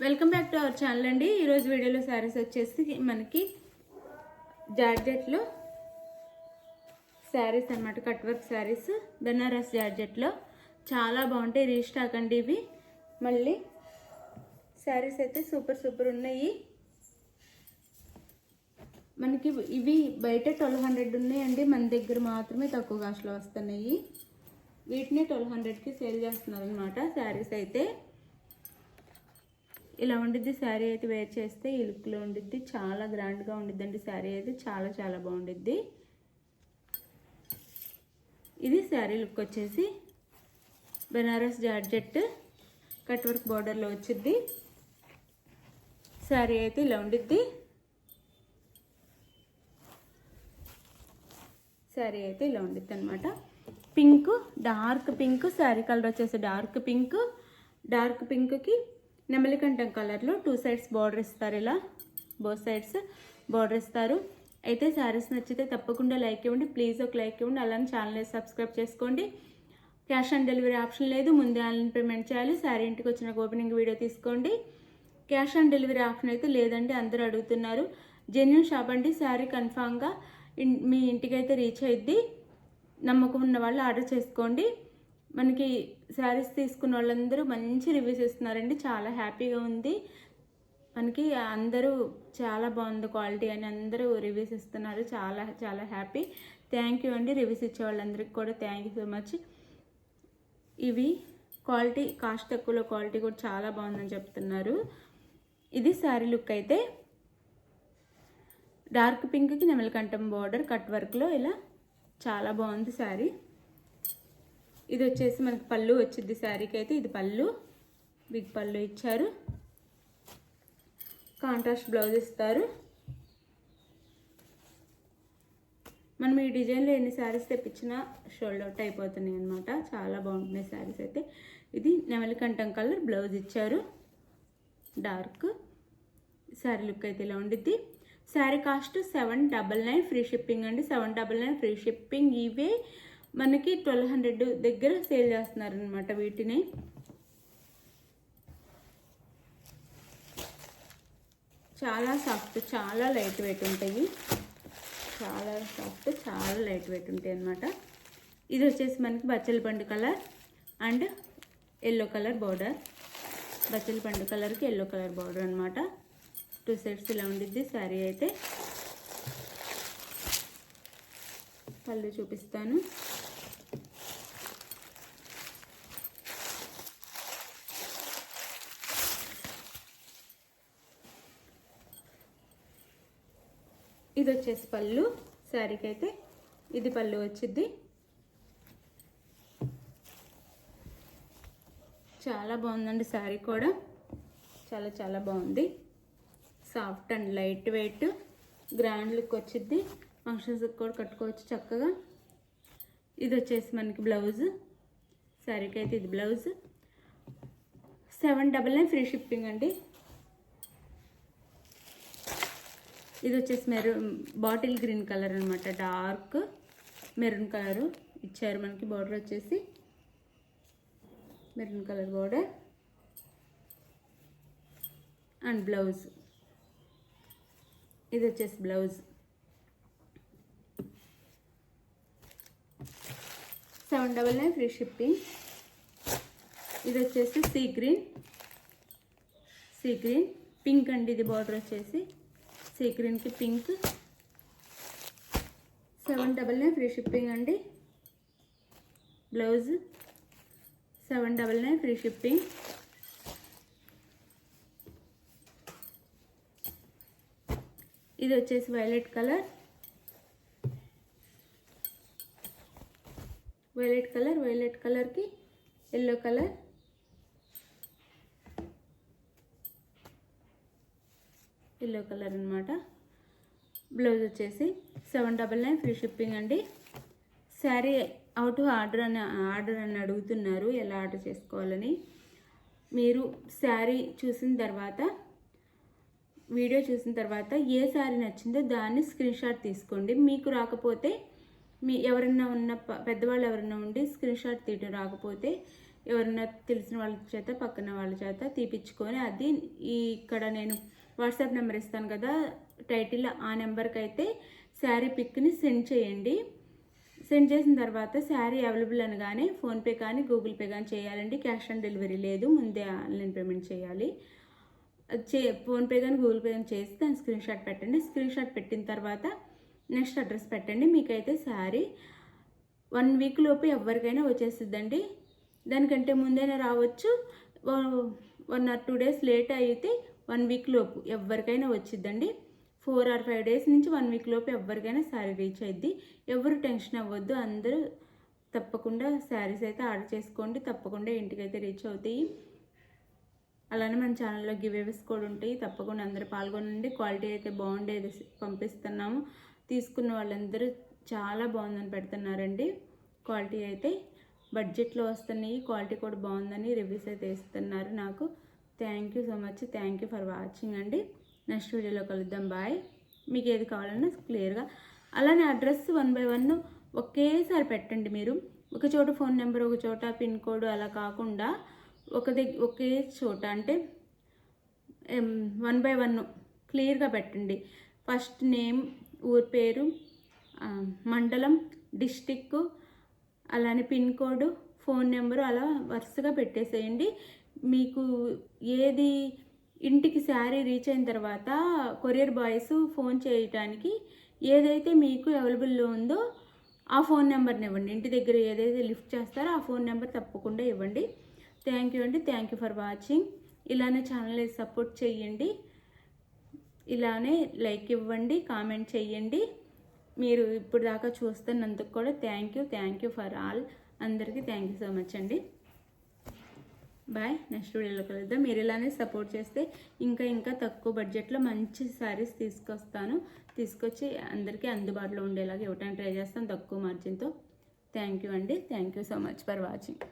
Welcome back to our channel అండి. ఈరోజు వీడియోలో శారీస్ వచ్చేసి మనకి జార్జెట్లో శారీస్ అన్నమాట. కట్ వర్క్ శారీస్ బెనారస్ జార్జెట్లో చాలా బాగుంటాయి. రీస్టాక్ అండి ఇవి. మళ్ళీ శారీస్ అయితే సూపర్ ఉన్నాయి. మనకి ఇవి బయట 1200 ఉన్నాయండి. మన దగ్గర మాత్రమే తక్కువ కాస్ట్లో వస్తున్నాయి. వీటిని 1200కి సేల్ చేస్తున్నారు అనమాట. శారీస్ అయితే ఇలా ఉండిద్ది. శారీ అయితే వేర్ చేస్తే ఈ లుక్లో ఉండిద్ది. చాలా గ్రాండ్గా ఉండిద్దండి. శారీ అయితే చాలా బాగుండిద్ది. ఇది శారీ లుక్ వచ్చేసి బెనారస్ జార్జెట్ కట్ వర్క్ బార్డర్లో వచ్చిద్ది. శారీ అయితే ఇలా ఉండిద్ది. శారీ అయితే ఇలా ఉండిద్ది అనమాట. Pink, dark pink, sari colour వచ్చేసి డార్క్ పింక్కి నెమలికంఠం కలర్లో 2 సైడ్స్ బార్డర్ ఇస్తారు. ఇలా బోత్ సైడ్స్ బార్డర్ ఇస్తారు. అయితే శారీస్ నచ్చితే తప్పకుండా లైక్ ఇవ్వండి. ప్లీజ్ ఒక లైక్ ఇవ్వండి. అలానే ఛానల్ సబ్స్క్రైబ్ చేసుకోండి. క్యాష్ ఆన్ డెలివరీ ఆప్షన్ లేదు. ముందే ఆన్లైన్ పేమెంట్ చేయాలి. శారీ ఇంటికి వచ్చిన ఓపెనింగ్ వీడియో తీసుకోండి. క్యాష్ ఆన్ డెలివరీ ఆప్షన్ అయితే లేదండి. అందరూ అడుగుతున్నారు. జెన్యూన్ షాప్ అండి. శారీ కన్ఫామ్గా మీ ఇంటికైతే రీచ్ అయ్యిద్ది. నమ్మకం ఉన్న వాళ్ళు ఆర్డర్ చేసుకోండి. మనకి శారీస్ తీసుకున్న వాళ్ళందరూ మంచి రివ్యూస్ ఇస్తున్నారండి. చాలా హ్యాపీగా ఉంది. మనకి అందరూ చాలా బాగుంది క్వాలిటీ అని అందరూ రివ్యూస్ ఇస్తున్నారు. చాలా హ్యాపీ. థ్యాంక్ యూ అండి. రివ్యూస్ ఇచ్చే వాళ్ళందరికీ కూడా థ్యాంక్ యూ సో మచ్. ఇవి క్వాలిటీ కాస్ట్ తక్కువలో క్వాలిటీ కూడా చాలా బాగుందని చెప్తున్నారు. ఇది శారీ లుక్ అయితే డార్క్ పింక్కి నెమలికంఠం బార్డర్ కట్ వర్క్లో ఇలా చాలా బాగుంది శారీ. ఇది వచ్చేసి మనకి పళ్ళు వచ్చింది. శారీకి అయితే ఇది పళ్ళు, బిగ్ పళ్ళు ఇచ్చారు. కాంట్రాస్ట్ బ్లౌజ్ ఇస్తారు. మనం ఈ డిజైన్లో ఎన్ని శారీస్ తెప్పించినా షోల్డ్ అవుట్ అయిపోతున్నాయి అనమాట. చాలా బాగుంటున్నాయి శారీస్ అయితే. ఇది నెమలికంఠం కలర్ బ్లౌజ్ ఇచ్చారు. డార్క్ శారీ లుక్ అయితే ఇలా ఉండిద్ది. శారీ కాస్ట్ 799 ఫ్రీ షిప్పింగ్ అండి. 799 ఫ్రీ షిప్పింగ్. ఇవే మనకి 1200 దగ్గర సేల్ చేస్తున్నారు అనమాట. వీటిని చాలా సాఫ్ట్, చాలా లైట్ వెయిట్ ఉంటాయి. చాలా సాఫ్ట్, చాలా లైట్ వెయిట్ ఉంటాయి అనమాట. ఇది వచ్చేసి మనకి బచ్చలి పండు colour and yellow colour border. బచ్చలి పండు కలర్కి ఎల్లో కలర్ బార్డర్ అనమాట. 2 సైడ్స్ ఇలా ఉండిద్ది. శారీ అయితే పళ్ళు చూపిస్తాను. ఇది వచ్చేసి పళ్ళు. శారీకి అయితే ఇది పళ్ళు వచ్చింది. చాలా బాగుందండి. శారీ కూడా చాలా బాగుంది. Soft and light weight grand look వచ్చింది. ఫంక్షన్స్కి కూడా కట్టుకోవచ్చు చక్కగా. ఇది వచ్చేసి మనకి బ్లౌజ్. శారీకి అయితే ఇది బ్లౌజ్. 799 ఫ్రీ షిప్పింగ్ అండి. ఇది వచ్చేసి బాటిల్ గ్రీన్ కలర్ అనమాట. డార్క్ మెరూన్ కలరు ఇచ్చారు. మనకి బార్డర్ వచ్చేసి maroon colour border and blouse. ఇది వచ్చేసి బ్లౌజ్. 799 free shipping. ఇది వచ్చేసి సీ గ్రీన్ పింక్ అండి. ఇది బార్డర్ వచ్చేసి సీ గ్రీన్కి పింక్. 799 ఫ్రీ షిప్పింగ్ అండి. Blouse 799 free shipping. ఇది వచ్చేసి వైలెట్ కలర్కి ఎల్లో కలర్. అనమాట. బ్లౌజ్ వచ్చేసి 799 ఫ్రీ షిప్పింగ్ అండి. శారీ అవుట్ ఆర్డర్ అని అడుగుతున్నారు ఎలా ఆర్డర్ చేసుకోవాలని. మీరు శారీ చూసిన తర్వాత, వీడియో చూసిన తర్వాత ఏ శారీ నచ్చిందో దాన్ని స్క్రీన్ షాట్ తీసుకోండి. మీకు రాకపోతే ఎవరన్నా ఉన్న పెద్దవాళ్ళు ఎవరన్నా ఉండి స్క్రీన్ షాట్ తీయడం రాకపోతే ఎవరన్నా తెలిసిన వాళ్ళ చేత పక్కన వాళ్ళ చేత తీపిచ్చుకొని అది ఇక్కడ నేను వాట్సాప్ నెంబర్ ఇస్తాను కదా టైటిల్, ఆ నెంబర్కి అయితే శారీ పిక్ని సెండ్ చేయండి. సెండ్ చేసిన తర్వాత శారీ అవైలబుల్ అనగానే ఫోన్పే కానీ గూగుల్ పే కానీ చేయాలండి. క్యాష్ ఆన్ డెలివరీ లేదు, ముందే ఆన్లైన్ పేమెంట్ చేయాలి. ఫోన్పే కానీ గూగుల్ పే కానీ చేసి దాని స్క్రీన్ షాట్ పెట్టండి. స్క్రీన్ షాట్ పెట్టిన తర్వాత నెక్స్ట్ అడ్రస్ పెట్టండి. మీకైతే శారీ 1 వీక్ లోపు ఎవరికైనా వచ్చేస్తుందండి. దానికంటే ముందైనా రావచ్చు, 1 or 2 days లేట్ అయితే 1 వీక్ లోపు ఎవరికైనా వచ్చిద్దండి. 4 or 5 days నుంచి 1 వీక్ లోపు ఎవరికైనా శారీ రీచ్ అయ్యిద్ది. ఎవరు టెన్షన్ అవ్వద్దు, అందరూ తప్పకుండా శారీస్ అయితే ఆర్డర్ చేసుకోండి. తప్పకుండా ఇంటికైతే రీచ్ అవుతాయి. అలానే మన ఛానల్లో గివేవేస్ కూడా ఉంటాయి, తప్పకుండా అందరూ పాల్గొనండి. క్వాలిటీ అయితే బాగుండేది పంపిస్తున్నాము. తీసుకున్న వాళ్ళందరూ చాలా బాగుందని పెడుతున్నారండి. క్వాలిటీ అయితే బడ్జెట్లో వస్తున్నాయి, క్వాలిటీ కూడా బాగుందని రివ్యూస్ అయితే ఇస్తున్నారు నాకు. Thank you so much, thank you for watching అండి. నెక్స్ట్ వీడియోలో కలుద్దాం. బాయ్. మీకు ఏది కావాలన్నా క్లియర్గా అలానే అడ్రస్ 1 by 1 ఒకేసారి పెట్టండి. మీరు ఒక చోట ఫోన్ నెంబర్, ఒక చోట పిన్ కోడ్ అలా కాకుండా ఒకే చోట అంటే 1 by 1 క్లియర్గా పెట్టండి. ఫస్ట్ నేమ్, ఊరి పేరు, మండలం, డిస్టిక్, అలానే పిన్ కోడ్, ఫోన్ నెంబరు అలా వరుసగా పెట్టేసేయండి. మీకు ఏది ఇంటికి శారీ రీచ్ అయిన తర్వాత కొరియర్ బాయ్స్ ఫోన్ చేయటానికి ఏదైతే మీకు అవైలబుల్లో ఉందో ఆ ఫోన్ నెంబర్ని ఇవ్వండి. ఇంటి దగ్గర ఏదైతే లిఫ్ట్ చేస్తారో ఆ ఫోన్ నెంబర్ తప్పకుండా ఇవ్వండి. థ్యాంక్ యూ అండి, థ్యాంక్ యూ ఫర్ వాచింగ్. ఇలానే ఛానల్ని సపోర్ట్ చేయండి, ఇలానే లైక్ ఇవ్వండి, కామెంట్ చేయండి. మీరు ఇప్పుడు దాకా చూస్తున్నందుకు కూడా థ్యాంక్ యూ ఫర్ ఆల్. అందరికీ థ్యాంక్ యూ సో మచ్ అండి. బాయ్. నెక్స్ట్ వీడియోలో కలుద్దాం. మీరు ఇలానే సపోర్ట్ చేస్తే ఇంకా తక్కువ బడ్జెట్లో మంచి శారీస్ తీసుకొచ్చి అందరికీ అందుబాటులో ఉండేలాగా ఇవ్వడానికి ట్రై చేస్తాను, తక్కువ మార్జిన్తో. థ్యాంక్ యూ అండి, thank you so much for watching.